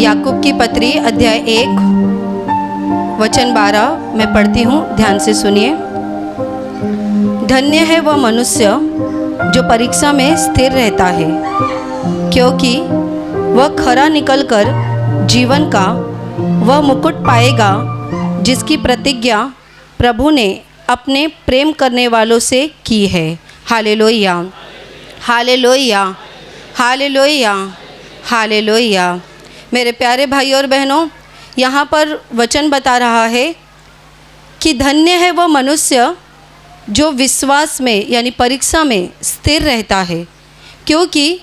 याकूब की पत्री अध्याय 1 वचन 12 मैं पढ़ती हूँ, ध्यान से सुनिए। धन्य है वह मनुष्य जो परीक्षा में स्थिर रहता है, क्योंकि वह खरा निकलकर जीवन का वह मुकुट पाएगा जिसकी प्रतिज्ञा प्रभु ने अपने प्रेम करने वालों से की है। Hallelujah, hallelujah, hallelujah, hallelujah. मेरे प्यारे भाई और बहनों, यहाँ पर वचन बता रहा है कि धन्य है वह मनुष्य जो विश्वास में यानी परीक्षा में स्थिर रहता है, क्योंकि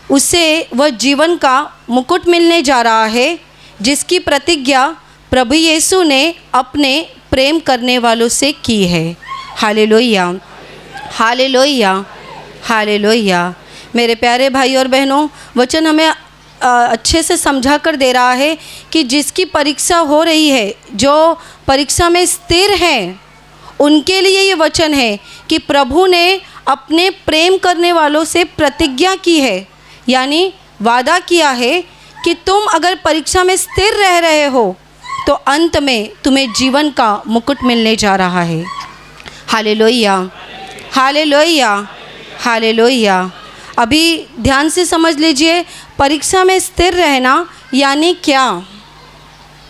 उसे वह जीवन का मुकुट मिलने जा रहा है जिसकी प्रतिज्ञा प्रभु यीशु ने अपने प्रेम करने वालों से की है। Hallelujah, hallelujah, hallelujah. मेरे प्यारे भाई और बहनों, वचन हमें अच्छे से समझा कर दे रहा है कि जिसकी परीक्षा हो रही है, जो परीक्षा में स्थिर है, उनके लिए ये वचन है कि प्रभु ने अपने प्रेम करने वालों से प्रतिज्ञा की है, यानी वादा किया है कि तुम अगर परीक्षा में स्थिर रह रहे हो तो अंत में तुम्हें जीवन का मुकुट मिलने जा रहा है। Hallelujah, hallelujah, hallelujah. अभी ध्यान से समझ लीजिए, परीक्षा में स्थिर रहना यानी क्या?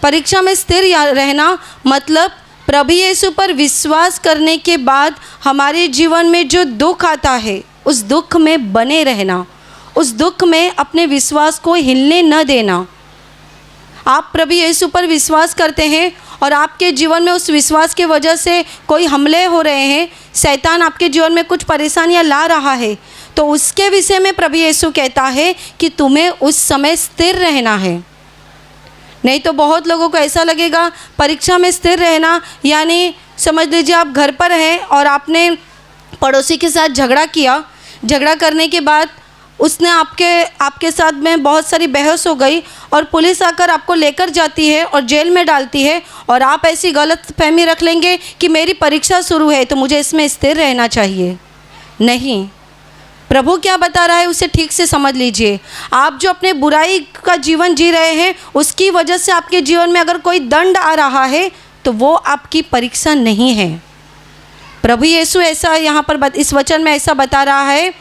परीक्षा में स्थिर रहना मतलब प्रभु यीशु पर विश्वास करने के बाद हमारे जीवन में जो दुख आता है, उस दुख में बने रहना, उस दुख में अपने विश्वास को हिलने न देना। आप प्रभु यीशु पर विश्वास करते हैं और आपके जीवन में उस विश्वास के वजह से कोई हमले हो रहे हैं, शैतान आपके जीवन में कुछ परेशानियां ला रहा है, तो उसके विषय में प्रभु यीशु कहता है कि तुम्हें उस समय स्थिर रहना है। नहीं तो बहुत लोगों को ऐसा लगेगा परीक्षा में स्थिर रहना यानी समझ लीजिए आप घर पर हैं और आपने पड़ोसी के साथ झगड़ा किया, झगड़ा करने के बाद उसने आपके साथ में बहुत सारी बहस हो गई और पुलिस आकर आपको लेकर जाती है और जेल में डालती है, और आप ऐसी गलत फहमी रख लेंगे कि मेरी परीक्षा शुरू है तो मुझे इसमें स्थिर रहना चाहिए। नहीं, प्रभु क्या बता रहा है उसे ठीक से समझ लीजिए। आप जो अपने बुराई का जीवन जी रहे हैं, उसकी वजह से आपके जीवन में अगर कोई दंड आ रहा है तो वो आपकी परीक्षा नहीं है। प्रभु यीशु ऐसा यहाँ पर इस वचन में ऐसा बता रहा है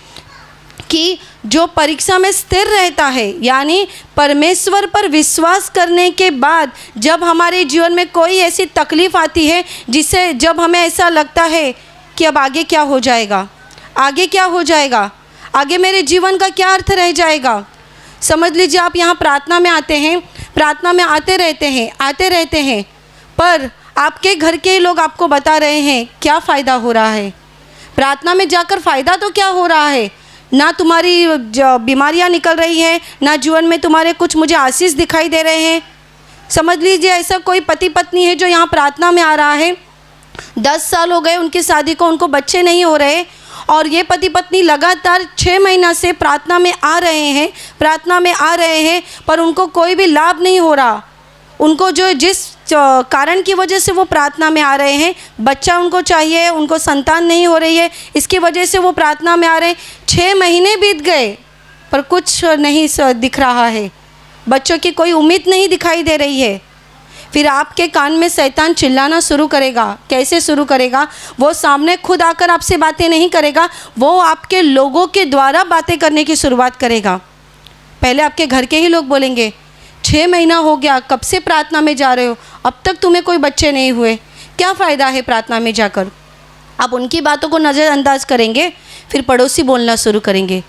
कि जो परीक्षा में स्थिर रहता है, यानी परमेश्वर पर विश्वास करने के बाद जब हमारे जीवन में कोई ऐसी तकलीफ़ आती है जिसे जब हमें ऐसा लगता है कि अब आगे क्या हो जाएगा, आगे क्या हो जाएगा, आगे मेरे जीवन का क्या अर्थ रह जाएगा। समझ लीजिए आप यहाँ प्रार्थना में आते हैं, प्रार्थना में आते रहते हैं, पर आपके घर के लोग आपको बता रहे हैं क्या फ़ायदा हो रहा है, प्रार्थना में जाकर फ़ायदा तो क्या हो रहा है, ना तुम्हारी बीमारियां निकल रही हैं, ना जीवन में तुम्हारे कुछ मुझे आशीष दिखाई दे रहे हैं। समझ लीजिए ऐसा कोई पति पत्नी है जो यहाँ प्रार्थना में आ रहा है, 10 साल हो गए उनकी शादी को, उनको बच्चे नहीं हो रहे, और ये पति पत्नी लगातार 6 महीना से प्रार्थना में आ रहे हैं पर उनको कोई भी लाभ नहीं हो रहा। उनको जो जिस कारण की वजह से वो प्रार्थना में आ रहे हैं, बच्चा उनको चाहिए, उनको संतान नहीं हो रही है, इसकी वजह से वो प्रार्थना में आ रहे हैं। 6 महीने बीत गए पर कुछ नहीं दिख रहा है, बच्चों की कोई उम्मीद नहीं दिखाई दे रही है। फिर आपके कान में शैतान चिल्लाना शुरू करेगा। कैसे शुरू करेगा? वो सामने खुद आकर आपसे बातें नहीं करेगा, वो आपके लोगों के द्वारा बातें करने की शुरुआत करेगा। पहले आपके घर के ही लोग बोलेंगे 6 महीना हो गया, कब से प्रार्थना में जा रहे हो, अब तक तुम्हें कोई बच्चे नहीं हुए, क्या फ़ायदा है प्रार्थना में जाकर। आप उनकी बातों को नज़रअंदाज करेंगे। फिर पड़ोसी बोलना शुरू करेंगे,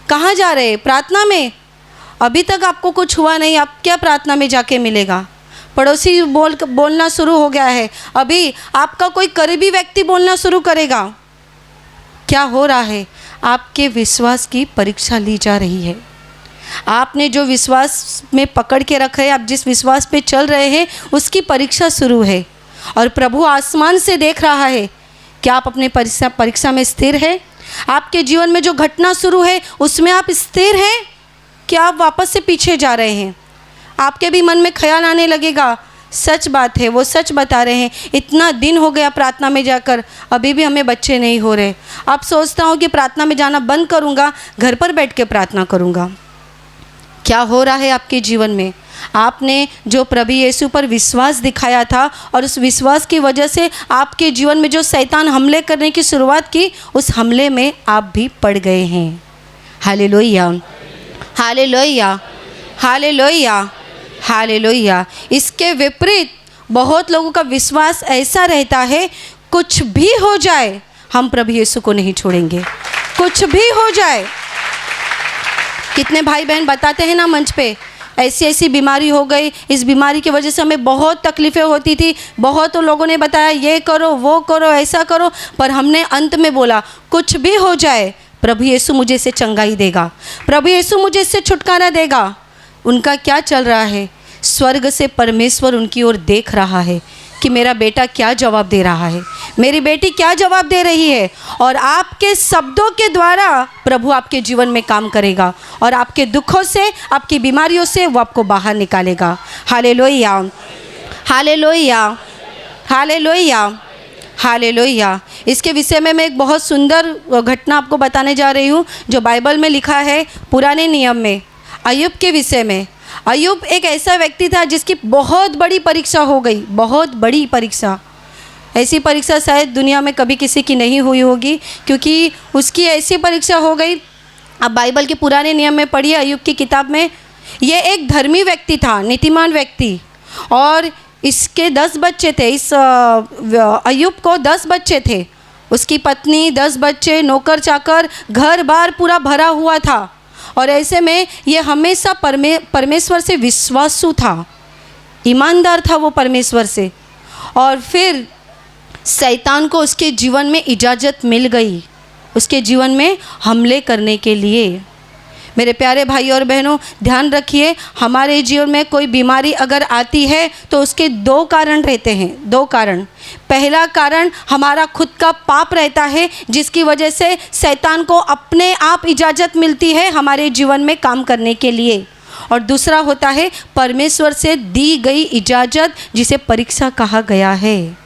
कहाँ जा रहे हैं? प्रार्थना में, अभी तक आपको कुछ हुआ नहीं, अब क्या प्रार्थना में जाके मिलेगा। पड़ोसी बोलना शुरू हो गया है, अभी आपका कोई करीबी व्यक्ति बोलना शुरू करेगा। क्या हो रहा है? आपके विश्वास की परीक्षा ली जा रही है। आपने जो विश्वास में पकड़ के रखा है, आप जिस विश्वास पे चल रहे हैं, उसकी परीक्षा शुरू है। और प्रभु आसमान से देख रहा है क्या आप अपने परीक्षा में स्थिर है। आपके जीवन में जो घटना शुरू है उसमें आप स्थिर हैं, क्या आप वापस से पीछे जा रहे हैं। आपके भी मन में ख्याल आने लगेगा, सच बात है, वो सच बता रहे हैं, इतना दिन हो गया प्रार्थना में जाकर, अभी भी हमें बच्चे नहीं हो रहे। अब सोचता हूँ कि प्रार्थना में जाना बंद करूँगा, घर पर बैठ के प्रार्थना करूँगा। क्या हो रहा है आपके जीवन में? आपने जो प्रभु यीशु पर विश्वास दिखाया था और उस विश्वास की वजह से आपके जीवन में जो शैतान हमले करने की शुरुआत की, उस हमले में आप भी पड़ गए हैं। Hallelujah, hallelujah, hallelujah, hallelujah. इसके विपरीत बहुत लोगों का विश्वास ऐसा रहता है, कुछ भी हो जाए हम प्रभु यीशु को नहीं छोड़ेंगे, कुछ भी हो जाए। कितने भाई बहन बताते हैं ना मंच पे, ऐसी ऐसी बीमारी हो गई, इस बीमारी की वजह से हमें बहुत तकलीफ़ें होती थी, बहुत लोगों ने बताया ये करो वो करो ऐसा करो, पर हमने अंत में बोला कुछ भी हो जाए प्रभु यीशु मुझे इससे चंगाई देगा, प्रभु यीशु मुझे इससे छुटकारा देगा। उनका क्या चल रहा है? स्वर्ग से परमेश्वर उनकी ओर देख रहा है कि मेरा बेटा क्या जवाब दे रहा है, मेरी बेटी क्या जवाब दे रही है, और आपके शब्दों के द्वारा प्रभु आपके जीवन में काम करेगा और आपके दुखों से, आपकी बीमारियों से वो आपको बाहर निकालेगा। Hallelujah, hallelujah, hallelujah, hallelujah. इसके विषय में मैं एक बहुत सुंदर घटना आपको बताने जा रही हूँ जो बाइबल में लिखा है, पुराने नियम में, अय्यूब के विषय में। अय्यूब एक ऐसा व्यक्ति था जिसकी बहुत बड़ी परीक्षा हो गई, बहुत बड़ी परीक्षा। ऐसी परीक्षा शायद दुनिया में कभी किसी की नहीं हुई होगी, क्योंकि उसकी ऐसी परीक्षा हो गई। अब बाइबल के पुराने नियम में पढ़िए, अय्यूब की किताब में, ये एक धर्मी व्यक्ति था, नीतिमान व्यक्ति, और इसके 10 बच्चे थे। इस अय्यूब को 10 बच्चे थे, उसकी पत्नी, 10 बच्चे, नौकर चाकर, घर बार पूरा भरा हुआ था। और ऐसे में ये हमेशा परमेश्वर से विश्वासु था, ईमानदार था वो परमेश्वर से। और फिर शैतान को उसके जीवन में इजाज़त मिल गई, उसके जीवन में हमले करने के लिए। मेरे प्यारे भाई और बहनों, ध्यान रखिए, हमारे जीवन में कोई बीमारी अगर आती है तो उसके 2 कारण रहते हैं, 2 कारण। पहला कारण हमारा खुद का पाप रहता है, जिसकी वजह से शैतान को अपने आप इजाज़त मिलती है हमारे जीवन में काम करने के लिए। और दूसरा होता है परमेश्वर से दी गई इजाज़त, जिसे परीक्षा कहा गया है।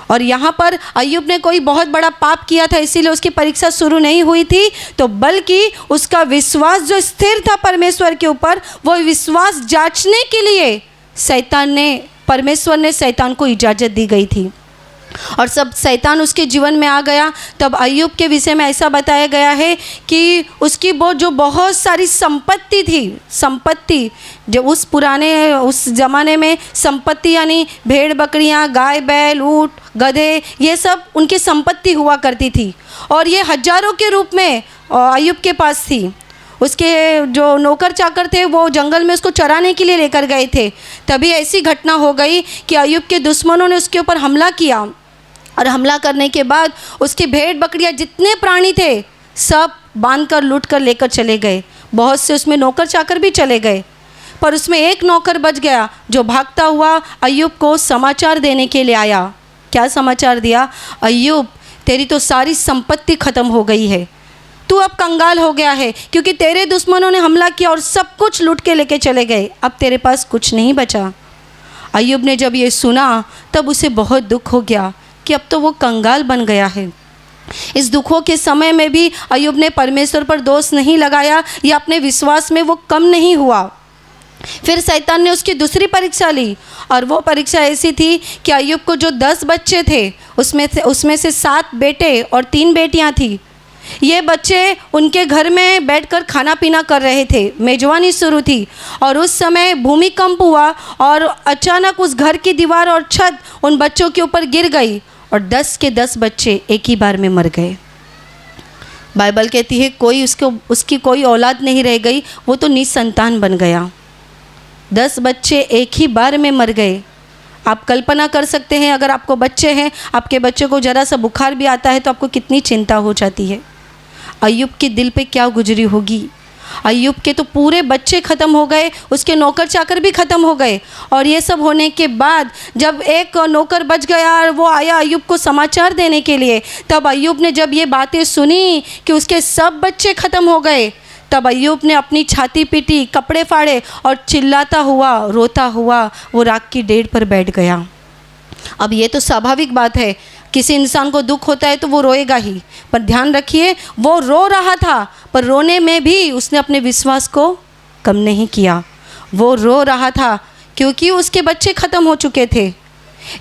और यहाँ पर अय्यूब ने कोई बहुत बड़ा पाप किया था, इसीलिए उसकी परीक्षा शुरू नहीं हुई थी, तो बल्कि उसका विश्वास जो स्थिर था परमेश्वर के ऊपर, वो विश्वास जांचने के लिए परमेश्वर ने शैतान को इजाज़त दी गई थी। और सब शैतान उसके जीवन में आ गया, तब अय्यूब के विषय में ऐसा बताया गया है कि उसकी वो जो बहुत सारी संपत्ति थी, संपत्ति जो उस ज़माने में संपत्ति यानी भेड़ बकरियां, गाय बैल, ऊँट गधे, ये सब उनकी संपत्ति हुआ करती थी, और ये हजारों के रूप में अय्यूब के पास थी। उसके जो नौकर चाकर थे वो जंगल में उसको चराने के लिए लेकर गए थे। तभी ऐसी घटना हो गई कि अय्यूब के दुश्मनों ने उसके ऊपर हमला किया, और हमला करने के बाद उसकी भेड़ बकरियां, जितने प्राणी थे, सब बांध कर लूट कर लेकर चले गए। बहुत से उसमें नौकर चाकर भी चले गए, पर उसमें एक नौकर बच गया जो भागता हुआ अय्यूब को समाचार देने के लिए आया। क्या समाचार दिया? अय्यूब, तेरी तो सारी संपत्ति खत्म हो गई है, तू अब कंगाल हो गया है, क्योंकि तेरे दुश्मनों ने हमला किया और सब कुछ लूट के लेके चले गए, अब तेरे पास कुछ नहीं बचा। अय्यूब ने जब ये सुना तब उसे बहुत दुख हो गया कि अब तो वो कंगाल बन गया है। इस दुखों के समय में भी अय्यूब ने परमेश्वर पर दोष नहीं लगाया या अपने विश्वास में वो कम नहीं हुआ। फिर शैतान ने उसकी दूसरी परीक्षा ली, और वो परीक्षा ऐसी थी कि अय्यूब को जो 10 बच्चे थे उसमें से 7 बेटे और 3 बेटियां थी। ये बच्चे उनके घर में बैठकर खाना पीना कर रहे थे, मेजबानी शुरू थी, और उस समय भूमिकंप हुआ और अचानक उस घर की दीवार और छत उन बच्चों के ऊपर गिर गई और 10 के 10 बच्चे एक ही बार में मर गए। बाइबल कहती है उसकी कोई औलाद नहीं रह गई, वो तो निसंतान बन गया। 10 बच्चे एक ही बार में मर गए। आप कल्पना कर सकते हैं, अगर आपको बच्चे हैं, आपके बच्चे को ज़रा सा बुखार भी आता है तो आपको कितनी चिंता हो जाती है। अय्यूब के दिल पे क्या गुजरी होगी। अय्यूब के तो पूरे बच्चे ख़त्म हो गए, उसके नौकर चाकर भी ख़त्म हो गए, और ये सब होने के बाद जब एक नौकर बच गया और वो आया अय्यूब को समाचार देने के लिए, तब अय्यूब ने जब ये बातें सुनी कि उसके सब बच्चे ख़त्म हो गए, तब अय्यूब ने अपनी छाती पीटी, कपड़े फाड़े और चिल्लाता हुआ, रोता हुआ वो राख की डेढ़ पर बैठ गया। अब ये तो स्वाभाविक बात है, किसी इंसान को दुख होता है तो वो रोएगा ही, पर ध्यान रखिए वो रो रहा था, पर रोने में भी उसने अपने विश्वास को कम नहीं किया। वो रो रहा था क्योंकि उसके बच्चे ख़त्म हो चुके थे।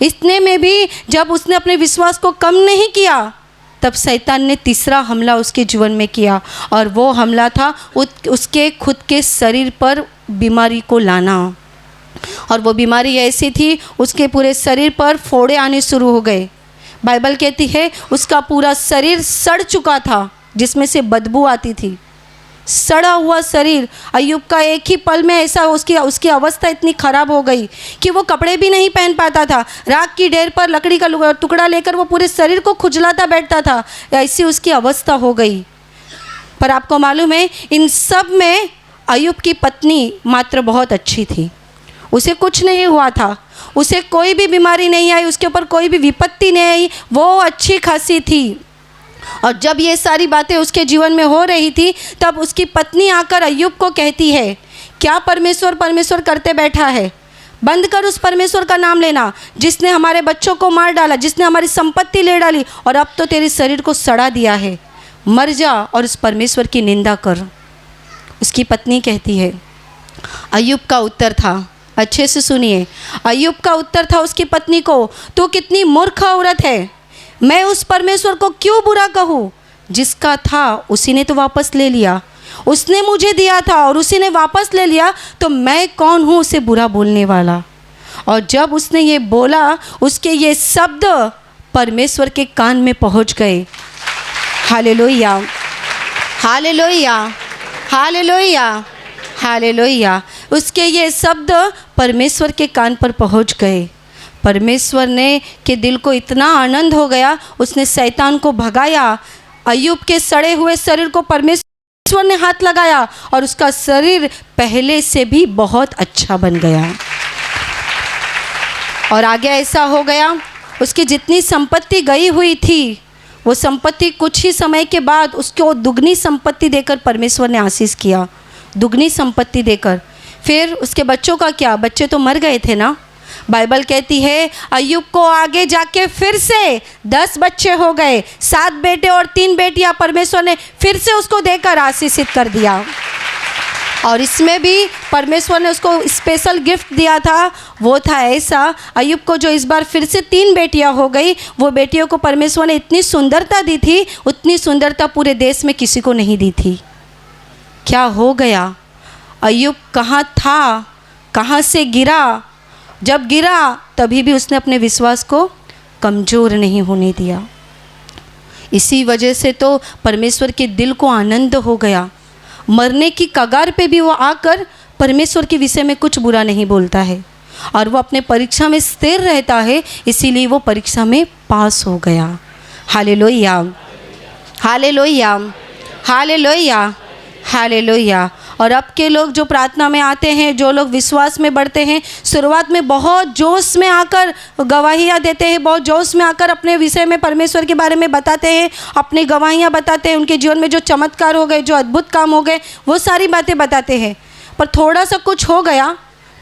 इतने में भी जब उसने अपने विश्वास को कम नहीं किया, तब शैतान ने तीसरा हमला उसके जीवन में किया, और वो हमला था उसके खुद के शरीर पर बीमारी को लाना। और वो बीमारी ऐसी थी, उसके पूरे शरीर पर फोड़े आने शुरू हो गए। बाइबल कहती है उसका पूरा शरीर सड़ चुका था, जिसमें से बदबू आती थी। सड़ा हुआ शरीर। अय्यूब का एक ही पल में ऐसा उसकी अवस्था इतनी ख़राब हो गई कि वो कपड़े भी नहीं पहन पाता था। राख की ढेर पर लकड़ी का टुकड़ा लेकर वो पूरे शरीर को खुजलाता बैठता था। ऐसी उसकी अवस्था हो गई। पर आपको मालूम है, इन सब में अय्यूब की पत्नी मात्र बहुत अच्छी थी। उसे कुछ नहीं हुआ था, उसे कोई भी बीमारी नहीं आई, उसके ऊपर कोई भी विपत्ति नहीं आई। वो अच्छी खासी थी। और जब ये सारी बातें उसके जीवन में हो रही थी, तब उसकी पत्नी आकर अय्यूब को कहती है, क्या परमेश्वर परमेश्वर करते बैठा है? बंद कर उस परमेश्वर का नाम लेना जिसने हमारे बच्चों को मार डाला, जिसने हमारी संपत्ति ले डाली, और अब तो तेरे शरीर को सड़ा दिया है। मर जा और उस परमेश्वर की निंदा कर। उसकी पत्नी कहती है। अय्यूब का उत्तर था, अच्छे से सुनिए, अय्यूब का उत्तर था उसकी पत्नी को, तू कितनी मूर्ख औरत है। मैं उस परमेश्वर को क्यों बुरा कहूँ? जिसका था उसी ने तो वापस ले लिया। उसने मुझे दिया था और उसी ने वापस ले लिया, तो मैं कौन हूँ उसे बुरा बोलने वाला? और जब उसने ये बोला, उसके ये शब्द परमेश्वर के कान में पहुँच गए। Hallelujah, hallelujah, hallelujah, hallelujah. उसके ये शब्द परमेश्वर के कान पर पहुँच गए। परमेश्वर ने के दिल को इतना आनंद हो गया, उसने शैतान को भगाया। अय्यूब के सड़े हुए शरीर को परमेश्वर ने हाथ लगाया और उसका शरीर पहले से भी बहुत अच्छा बन गया। और आगे ऐसा हो गया, उसकी जितनी संपत्ति गई हुई थी, वो संपत्ति कुछ ही समय के बाद उसको दुगनी संपत्ति देकर परमेश्वर ने आशीष किया, दुगनी संपत्ति देकर। फिर उसके बच्चों का क्या? बच्चे तो मर गए थे ना। बाइबल कहती है अय्यूब को आगे जाके फिर से 10 बच्चे हो गए, 7 बेटे और 3 बेटियां परमेश्वर ने फिर से उसको देकर आशीषित कर दिया। और इसमें भी परमेश्वर ने उसको स्पेशल गिफ्ट दिया था। वो था ऐसा, अय्यूब को जो इस बार फिर से 3 बेटियां हो गई, वो बेटियों को परमेश्वर ने इतनी सुंदरता दी थी, उतनी सुंदरता पूरे देश में किसी को नहीं दी थी। क्या हो गया? अय्यूब कहाँ था, कहाँ से गिरा? जब गिरा तभी भी उसने अपने विश्वास को कमज़ोर नहीं होने दिया। इसी वजह से तो परमेश्वर के दिल को आनंद हो गया। मरने की कगार पे भी वो आकर परमेश्वर के विषय में कुछ बुरा नहीं बोलता है, और वो अपने परीक्षा में स्थिर रहता है, इसीलिए वो परीक्षा में पास हो गया। Hallelujah, hallelujah, hallelujah, hallelujah. और अब के लोग जो प्रार्थना में आते हैं, जो लोग विश्वास में बढ़ते हैं, शुरुआत में बहुत जोश में आकर गवाहियाँ देते हैं, बहुत जोश में आकर अपने विषय में परमेश्वर के बारे में बताते हैं, अपनी गवाहियाँ बताते हैं, उनके जीवन में जो चमत्कार हो गए, जो अद्भुत काम हो गए, वो सारी बातें बताते हैं। पर थोड़ा सा कुछ हो गया,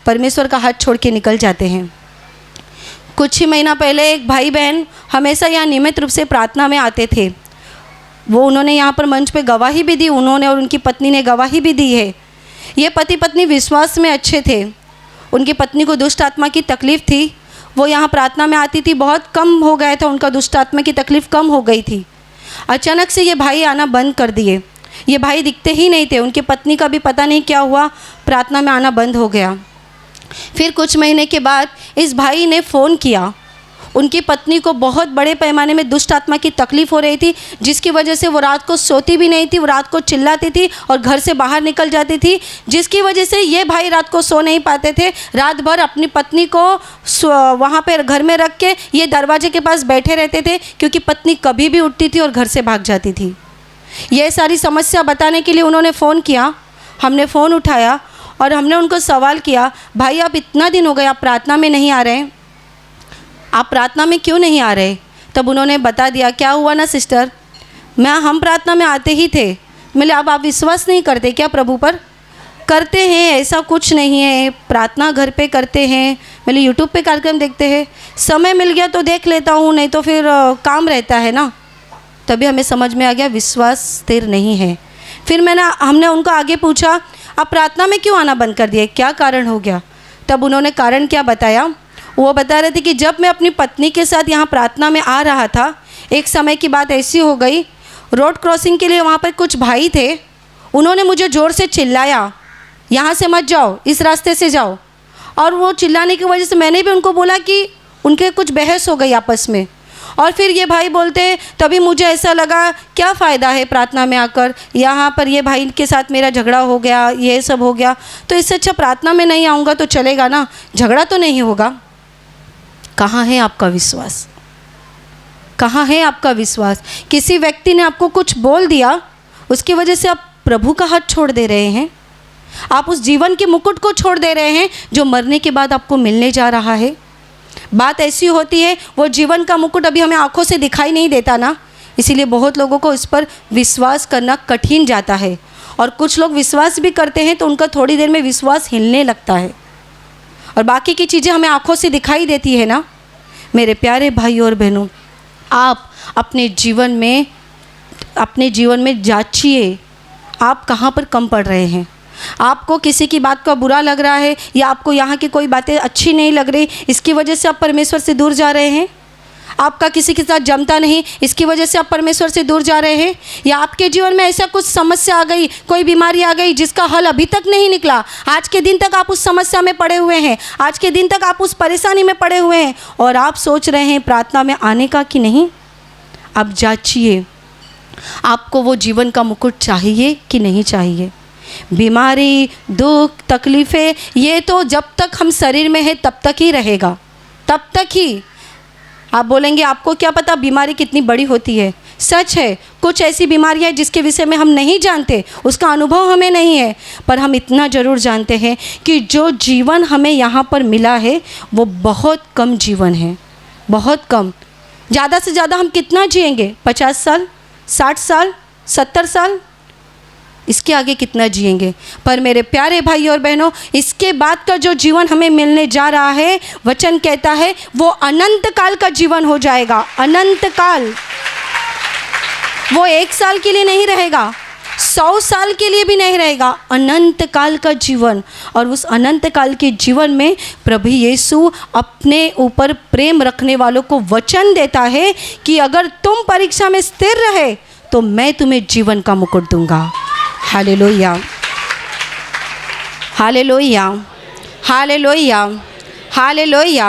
परमेश्वर का हाथ छोड़ के निकल जाते हैं। कुछ ही महीना पहले एक भाई बहन हमेशा यहाँ नियमित रूप से प्रार्थना में आते थे। वो उन्होंने यहाँ पर मंच पे गवाही भी दी, उन्होंने और उनकी पत्नी ने गवाही भी दी है। ये पति पत्नी विश्वास में अच्छे थे। उनकी पत्नी को दुष्ट आत्मा की तकलीफ़ थी, वो यहाँ प्रार्थना में आती थी, बहुत कम हो गया था, उनका दुष्ट आत्मा की तकलीफ़ कम हो गई थी। अचानक से ये भाई आना बंद कर दिए, ये भाई दिखते ही नहीं थे। उनकी पत्नी का भी पता नहीं क्या हुआ, प्रार्थना में आना बंद हो गया। फिर कुछ महीने के बाद इस भाई ने फ़ोन किया। उनकी पत्नी को बहुत बड़े पैमाने में दुष्ट आत्मा की तकलीफ़ हो रही थी, जिसकी वजह से वो रात को सोती भी नहीं थी, वो रात को चिल्लाती थी और घर से बाहर निकल जाती थी, जिसकी वजह से ये भाई रात को सो नहीं पाते थे। रात भर अपनी पत्नी को वहाँ पर घर में रख के ये दरवाजे के पास बैठे रहते थे, क्योंकि पत्नी कभी भी उठती थी और घर से भाग जाती थी। ये सारी समस्या बताने के लिए उन्होंने फ़ोन किया। हमने फ़ोन उठाया और हमने उनको सवाल किया, भाई आप इतना दिन हो गए, आप प्रार्थना में नहीं आ रहे, आप प्रार्थना में क्यों नहीं आ रहे? तब उन्होंने बता दिया, क्या हुआ ना सिस्टर, हम प्रार्थना में आते ही थे। मैंने अब आप विश्वास नहीं करते क्या प्रभु पर? करते हैं, ऐसा कुछ नहीं है, प्रार्थना घर पे करते हैं, मैंने यूट्यूब पे कार्यक्रम देखते हैं, समय मिल गया तो देख लेता हूँ, नहीं तो फिर काम रहता है ना। तभी हमें समझ में आ गया विश्वास स्थिर नहीं है। फिर हमने उनको आगे पूछा, आप प्रार्थना में क्यों आना बंद कर दिए, क्या कारण हो गया? तब उन्होंने कारण क्या बताया? वो बता रहे थे कि जब मैं अपनी पत्नी के साथ यहाँ प्रार्थना में आ रहा था, एक समय की बात ऐसी हो गई, रोड क्रॉसिंग के लिए वहाँ पर कुछ भाई थे, उन्होंने मुझे ज़ोर से चिल्लाया, यहाँ से मत जाओ, इस रास्ते से जाओ। और वो चिल्लाने की वजह से मैंने भी उनको बोला कि उनके कुछ बहस हो गई आपस में। और फिर ये भाई बोलते, तभी मुझे ऐसा लगा क्या फ़ायदा है प्रार्थना में आकर, यहाँ पर ये भाई के साथ मेरा झगड़ा हो गया, ये सब हो गया, तो इससे अच्छा प्रार्थना में नहीं आऊँगा तो चलेगा ना, झगड़ा तो नहीं होगा। कहाँ है आपका विश्वास? कहाँ है आपका विश्वास? किसी व्यक्ति ने आपको कुछ बोल दिया, उसकी वजह से आप प्रभु का हाथ छोड़ दे रहे हैं, आप उस जीवन के मुकुट को छोड़ दे रहे हैं जो मरने के बाद आपको मिलने जा रहा है। बात ऐसी होती है, वो जीवन का मुकुट अभी हमें आंखों से दिखाई नहीं देता ना, इसीलिए बहुत लोगों को इस पर विश्वास करना कठिन जाता है। और कुछ लोग विश्वास भी करते हैं तो उनका थोड़ी देर में विश्वास हिलने लगता है, और बाकी की चीज़ें हमें आंखों से दिखाई देती है ना। मेरे प्यारे भाई और बहनों, आप अपने जीवन में जांचिए, आप कहाँ पर कम पड़ रहे हैं। आपको किसी की बात का बुरा लग रहा है, या आपको यहाँ की कोई बातें अच्छी नहीं लग रही, इसकी वजह से आप परमेश्वर से दूर जा रहे हैं। आपका किसी के साथ जमता नहीं, इसकी वजह से आप परमेश्वर से दूर जा रहे हैं। या आपके जीवन में ऐसा कुछ समस्या आ गई, कोई बीमारी आ गई जिसका हल अभी तक नहीं निकला, आज के दिन तक आप उस समस्या में पड़े हुए हैं, आज के दिन तक आप उस परेशानी में पड़े हुए हैं, और आप सोच रहे हैं प्रार्थना में आने का कि नहीं। अब जांचिए, आपको वो जीवन का मुकुट चाहिए कि नहीं चाहिए। बीमारी, दुख, तकलीफ़ें, ये तो जब तक हम शरीर में है तब तक ही रहेगा, तब तक ही। आप बोलेंगे आपको क्या पता बीमारी कितनी बड़ी होती है। सच है, कुछ ऐसी बीमारियां हैं जिसके विषय में हम नहीं जानते, उसका अनुभव हमें नहीं है, पर हम इतना ज़रूर जानते हैं कि जो जीवन हमें यहाँ पर मिला है वो बहुत कम जीवन है, बहुत कम। ज़्यादा से ज़्यादा हम कितना जिएंगे? 50 साल, 60 साल, 70 साल, इसके आगे कितना जिएंगे? पर मेरे प्यारे भाई और बहनों, इसके बाद का जो जीवन हमें मिलने जा रहा है, वचन कहता है वो अनंत काल का जीवन हो जाएगा। अनंत काल, वो 1 साल के लिए नहीं रहेगा, 100 साल के लिए भी नहीं रहेगा, अनंत काल का जीवन। और उस अनंत काल के जीवन में प्रभु यीशु अपने ऊपर प्रेम रखने वालों को वचन देता है कि अगर तुम परीक्षा में स्थिर रहे तो मैं तुम्हें जीवन का मुकुट दूंगा। Hallelujah, hallelujah, hallelujah, hallelujah,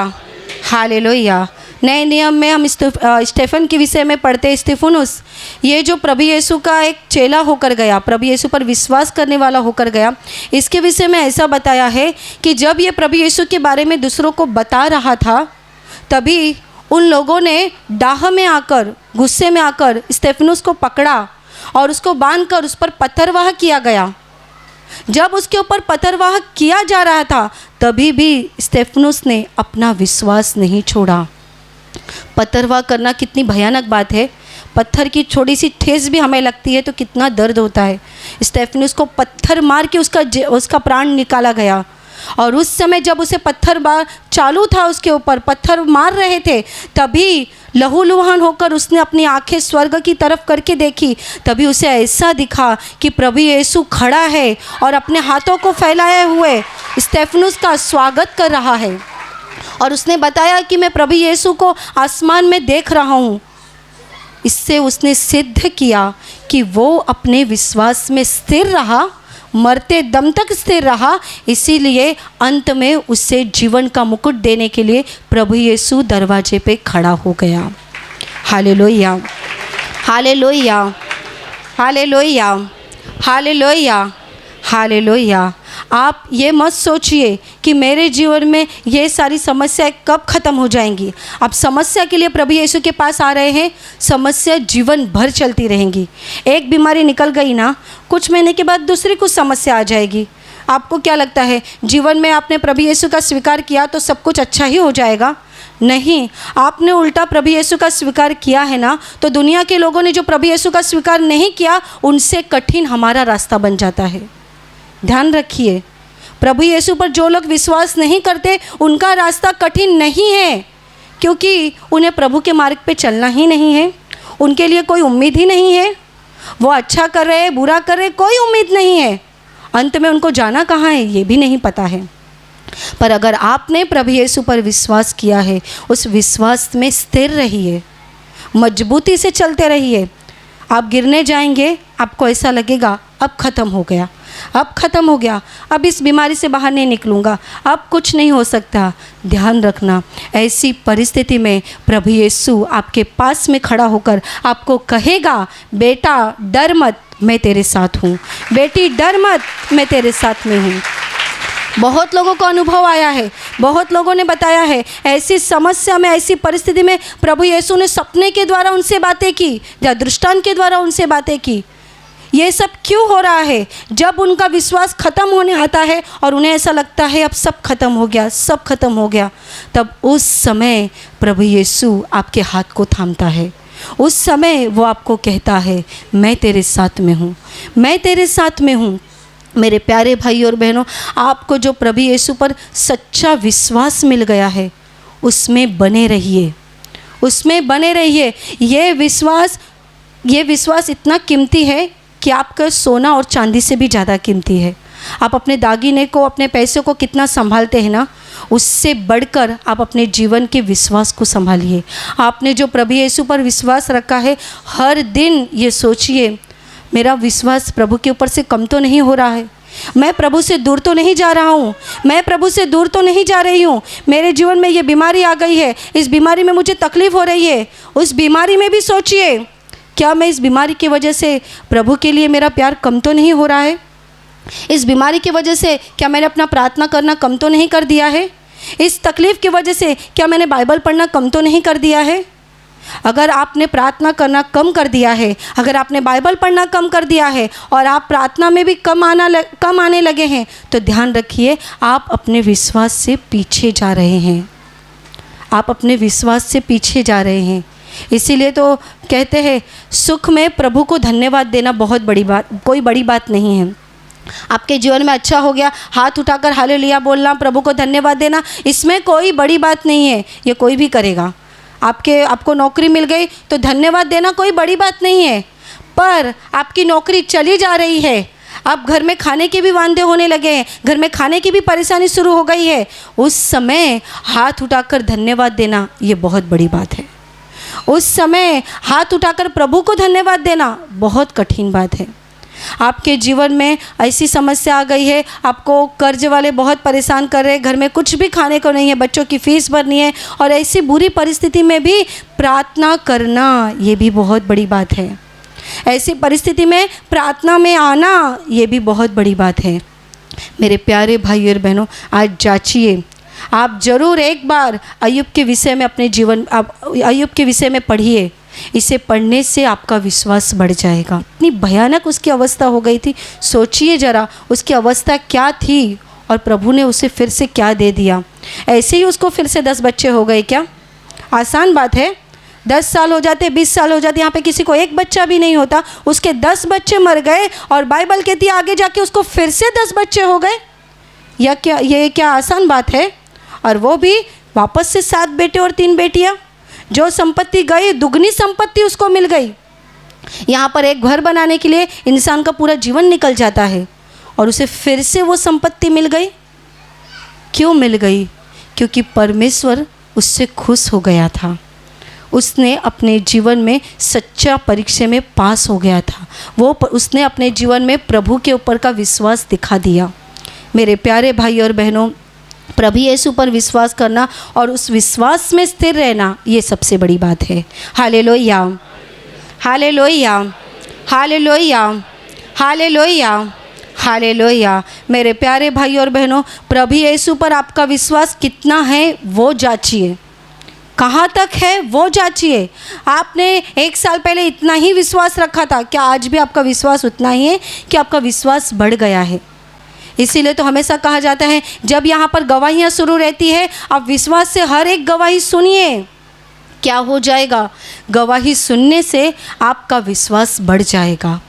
hallelujah. नए नियम में हम स्टेफन के विषय में पढ़ते हैं। स्तिफनुस, ये जो प्रभु यीशु का एक चेला होकर गया, प्रभु यीशु पर विश्वास करने वाला होकर गया, इसके विषय में ऐसा बताया है कि जब ये प्रभु यीशु के बारे में दूसरों को बता रहा था, तभी उन लोगों ने डाह में आकर, गुस्से में आकर स्तेफनुस को पकड़ा और उसको बांधकर उस पर पत्थरवाह किया गया। जब उसके ऊपर पत्थरवाह किया जा रहा था, तभी भी स्तेफनुस ने अपना विश्वास नहीं छोड़ा। पत्थरवाह करना कितनी भयानक बात है। पत्थर की थोड़ी सी ठेस भी हमें लगती है तो कितना दर्द होता है। स्तेफनुस को पत्थर मार के उसका प्राण निकाला गया। और उस समय जब उसे पत्थर चालू था, उसके ऊपर पत्थर मार रहे थे, तभी लहूलुहान होकर उसने अपनी आंखें स्वर्ग की तरफ करके देखी। तभी उसे ऐसा दिखा कि प्रभु यीशु खड़ा है और अपने हाथों को फैलाए हुए स्तेफनुस का स्वागत कर रहा है। और उसने बताया कि मैं प्रभु यीशु को आसमान में देख रहा हूँ। इससे उसने सिद्ध किया कि वो अपने विश्वास में स्थिर रहा, मरते दम तक स्थिर रहा। इसीलिए अंत में उसे जीवन का मुकुट देने के लिए प्रभु यीशु दरवाजे पे खड़ा हो गया। Hallelujah, hallelujah, hallelujah, hallelujah, hallelujah. आप ये मत सोचिए कि मेरे जीवन में ये सारी समस्याएं कब ख़त्म हो जाएंगी। आप समस्या के लिए प्रभु यीशु के पास आ रहे हैं, समस्या जीवन भर चलती रहेंगी। एक बीमारी निकल गई ना, कुछ महीने के बाद दूसरी कुछ समस्या आ जाएगी। आपको क्या लगता है जीवन में आपने प्रभु यीशु का स्वीकार किया तो सब कुछ अच्छा ही हो जाएगा? नहीं, आपने उल्टा प्रभु यीशु का स्वीकार किया है ना, तो दुनिया के लोगों ने जो प्रभु यीशु का स्वीकार नहीं किया, उनसे कठिन हमारा रास्ता बन जाता है। ध्यान रखिए, प्रभु यीशु पर जो लोग विश्वास नहीं करते उनका रास्ता कठिन नहीं है, क्योंकि उन्हें प्रभु के मार्ग पे चलना ही नहीं है। उनके लिए कोई उम्मीद ही नहीं है। वो अच्छा कर रहे, बुरा कर रहे, कोई उम्मीद नहीं है। अंत में उनको जाना कहाँ है ये भी नहीं पता है। पर अगर आपने प्रभु यीशु पर विश्वास किया है, उस विश्वास में स्थिर रहिए, मजबूती से चलते रहिए। आप गिरने जाएंगे, आपको ऐसा लगेगा अब ख़त्म हो गया, अब ख़त्म हो गया, अब इस बीमारी से बाहर नहीं निकलूँगा, अब कुछ नहीं हो सकता। ध्यान रखना, ऐसी परिस्थिति में प्रभु यीशु आपके पास में खड़ा होकर आपको कहेगा, बेटा डर मत, मैं तेरे साथ हूँ, बेटी डर मत, मैं तेरे साथ में हूँ। बहुत लोगों को अनुभव आया है, बहुत लोगों ने बताया है, ऐसी समस्या में, ऐसी परिस्थिति में प्रभु यीशु ने सपने के द्वारा उनसे बातें की या दृष्टांत के द्वारा उनसे बातें की। ये सब क्यों हो रहा है? जब उनका विश्वास ख़त्म होने आता है और उन्हें ऐसा लगता है अब सब खत्म हो गया, सब खत्म हो गया, तब उस समय प्रभु यीशु आपके हाथ को थामता है। उस समय वो आपको कहता है, मैं तेरे साथ में हूँ, मैं तेरे साथ में हूँ। मेरे प्यारे भाई और बहनों, आपको जो प्रभु यीशु पर सच्चा विश्वास मिल गया है, उसमें बने रहिए, उसमें बने रहिए। ये विश्वास इतना कीमती है कि आपका सोना और चांदी से भी ज़्यादा कीमती है। आप अपने दागिने को, अपने पैसों को कितना संभालते हैं ना, उससे बढ़कर आप अपने जीवन के विश्वास को संभालिए। आपने जो प्रभु यीशु पर विश्वास रखा है, हर दिन ये सोचिए, मेरा विश्वास प्रभु के ऊपर से कम तो नहीं हो रहा है, मैं प्रभु से दूर तो नहीं जा रहा हूँ, मैं प्रभु से दूर तो नहीं जा रही हूँ। मेरे जीवन में ये बीमारी आ गई है, इस बीमारी में मुझे तकलीफ़ हो रही है। उस बीमारी में भी सोचिए, क्या मैं इस बीमारी की वजह से प्रभु के लिए मेरा प्यार कम तो नहीं हो रहा है? इस बीमारी की वजह से क्या मैंने अपना प्रार्थना करना कम तो नहीं कर दिया है? इस तकलीफ़ की वजह से क्या मैंने बाइबल पढ़ना कम तो नहीं कर दिया है? अगर आपने प्रार्थना करना कम कर दिया है, अगर आपने बाइबल पढ़ना कम कर दिया है और आप प्रार्थना में भी कम आने लगे हैं, तो ध्यान रखिए, आप अपने विश्वास से पीछे जा रहे हैं, आप अपने विश्वास से पीछे जा रहे हैं। इसीलिए तो कहते हैं, सुख में प्रभु को धन्यवाद देना बहुत बड़ी बात, कोई बड़ी बात नहीं है। आपके जीवन में अच्छा हो गया, हाथ उठाकर हालेलुया बोलना, प्रभु को धन्यवाद देना, इसमें कोई बड़ी बात नहीं है, ये कोई भी करेगा। आपको नौकरी मिल गई तो धन्यवाद देना कोई बड़ी बात नहीं है। पर आपकी नौकरी चली जा रही है, अब घर में खाने के भी वांदे होने लगे हैं, घर में खाने की भी परेशानी शुरू हो गई है, उस समय हाथ उठाकर धन्यवाद देना ये बहुत बड़ी बात है। उस समय हाथ उठाकर प्रभु को धन्यवाद देना बहुत कठिन बात है। आपके जीवन में ऐसी समस्या आ गई है, आपको कर्ज वाले बहुत परेशान कर रहे हैं, घर में कुछ भी खाने को नहीं है, बच्चों की फ़ीस भरनी है, और ऐसी बुरी परिस्थिति में भी प्रार्थना करना ये भी बहुत बड़ी बात है। ऐसी परिस्थिति में प्रार्थना में आना ये भी बहुत बड़ी बात है। मेरे प्यारे भाई और बहनों, आज जांचिए, आप ज़रूर एक बार अय्यूब के विषय में अय्यूब के विषय में पढ़िए। इसे पढ़ने से आपका विश्वास बढ़ जाएगा। इतनी भयानक उसकी अवस्था हो गई थी, सोचिए ज़रा उसकी अवस्था क्या थी और प्रभु ने उसे फिर से क्या दे दिया। ऐसे ही उसको फिर से 10 बच्चे हो गए क्या? आसान बात है। 10 साल हो जाते, 20 साल हो जाते, यहाँ पे किसी को एक बच्चा भी नहीं होता, उसके 10 बच्चे मर गए और बाइबल कहती है आगे जाके उसको फिर से 10 बच्चे हो गए। ये क्या आसान बात है? और वो भी वापस से 7 बेटे और 3 बेटियाँ। जो संपत्ति गई, दुगनी संपत्ति उसको मिल गई। यहाँ पर एक घर बनाने के लिए इंसान का पूरा जीवन निकल जाता है और उसे फिर से वो संपत्ति मिल गई। क्यों मिल गई? क्योंकि परमेश्वर उससे खुश हो गया था, उसने अपने जीवन में सच्चा परीक्षा में पास हो गया था, उसने अपने जीवन में प्रभु के ऊपर का विश्वास दिखा दिया। मेरे प्यारे भाई और बहनों, प्रभु यीशु पर विश्वास करना और उस विश्वास में स्थिर रहना ये सबसे बड़ी बात है। Hallelujah, hallelujah, hallelujah, hallelujah, hallelujah. मेरे प्यारे भाई और बहनों, प्रभु यीशु पर आपका विश्वास कितना है वो जांचिए, कहाँ तक है वो जांचिए। आपने 1 साल पहले इतना ही विश्वास रखा था, क्या आज भी आपका विश्वास उतना ही है कि आपका विश्वास बढ़ गया है? इसीलिए तो हमेशा कहा जाता है, जब यहाँ पर गवाहियाँ शुरू रहती है, आप विश्वास से हर एक गवाही सुनिए। क्या हो जाएगा? गवाही सुनने से आपका विश्वास बढ़ जाएगा,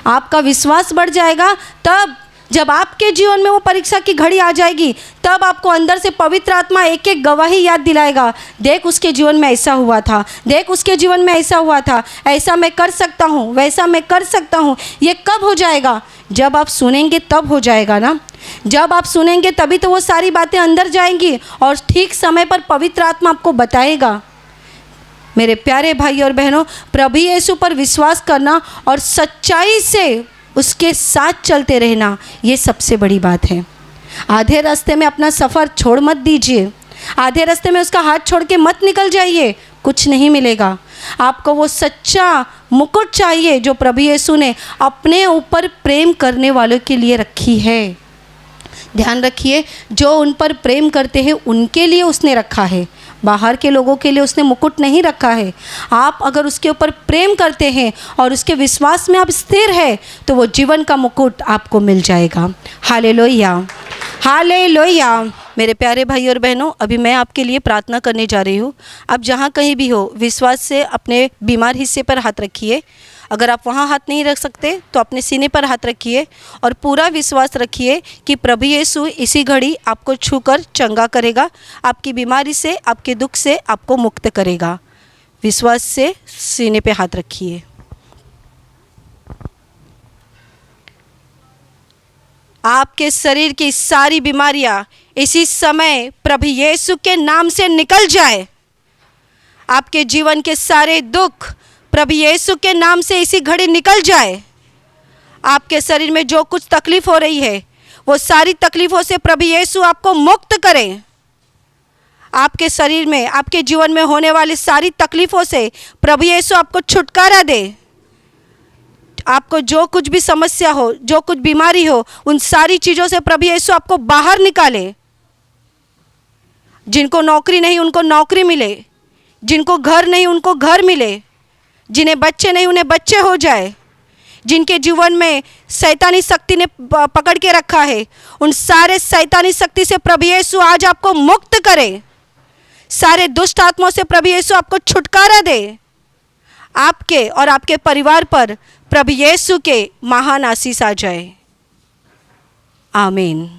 आपका विश्वास बढ़ जाएगा। तब जब आपके जीवन में वो परीक्षा की घड़ी आ जाएगी, तब आपको अंदर से पवित्र आत्मा एक एक गवाही याद दिलाएगा, देख उसके जीवन में ऐसा हुआ था, देख उसके जीवन में ऐसा हुआ था, ऐसा मैं कर सकता हूँ, वैसा मैं कर सकता हूँ। ये कब हो जाएगा? जब आप सुनेंगे तब हो जाएगा ना। जब आप सुनेंगे तभी तो वो सारी बातें अंदर जाएंगी और ठीक समय पर पवित्र आत्मा आपको बताएगा। मेरे प्यारे भाई और बहनों, प्रभु यीशु पर विश्वास करना और सच्चाई से उसके साथ चलते रहना, ये सबसे बड़ी बात है। आधे रास्ते में अपना सफ़र छोड़ मत दीजिए, आधे रास्ते में उसका हाथ छोड़ के मत निकल जाइए, कुछ नहीं मिलेगा। आपको वो सच्चा मुकुट चाहिए जो प्रभु यीशु ने अपने ऊपर प्रेम करने वालों के लिए रखी है। ध्यान रखिए, जो उन पर प्रेम करते हैं उनके लिए उसने रखा है, बाहर के लोगों के लिए उसने मुकुट नहीं रखा है। आप अगर उसके ऊपर प्रेम करते हैं और उसके विश्वास में आप स्थिर हैं, तो वो जीवन का मुकुट आपको मिल जाएगा। Hallelujah, hallelujah. मेरे प्यारे भाई और बहनों, अभी मैं आपके लिए प्रार्थना करने जा रही हूँ। आप जहाँ कहीं भी हो, विश्वास से अपने बीमार हिस्से पर हाथ रखिए। अगर आप वहाँ हाथ नहीं रख सकते तो अपने सीने पर हाथ रखिए और पूरा विश्वास रखिए कि प्रभु यीशु इसी घड़ी आपको छूकर चंगा करेगा, आपकी बीमारी से, आपके दुख से आपको मुक्त करेगा। विश्वास से सीने पे हाथ रखिए। आपके शरीर की सारी बीमारियां इसी समय प्रभु यीशु के नाम से निकल जाए। आपके जीवन के सारे दुख प्रभु यीशु के नाम से इसी घड़ी निकल जाए। आपके शरीर में जो कुछ तकलीफ हो रही है, वो सारी तकलीफों से प्रभु यीशु आपको मुक्त करें। आपके शरीर में, आपके जीवन में होने वाली सारी तकलीफों से प्रभु यीशु आपको छुटकारा दे। आपको जो कुछ भी समस्या हो, जो कुछ बीमारी हो, उन सारी चीज़ों से प्रभु यीशु आपको बाहर निकाले। जिनको नौकरी नहीं उनको नौकरी मिले, जिनको घर नहीं उनको घर मिले, जिन्हें बच्चे नहीं उन्हें बच्चे हो जाए, जिनके जीवन में शैतानी शक्ति ने पकड़ के रखा है, उन सारे शैतानी शक्ति से प्रभु यीशु आज आपको मुक्त करे। सारे दुष्ट आत्माओं से प्रभु यीशु आपको छुटकारा दे। आपके और आपके परिवार पर प्रभु यीशु के महान आशीष आ जाए। आमीन।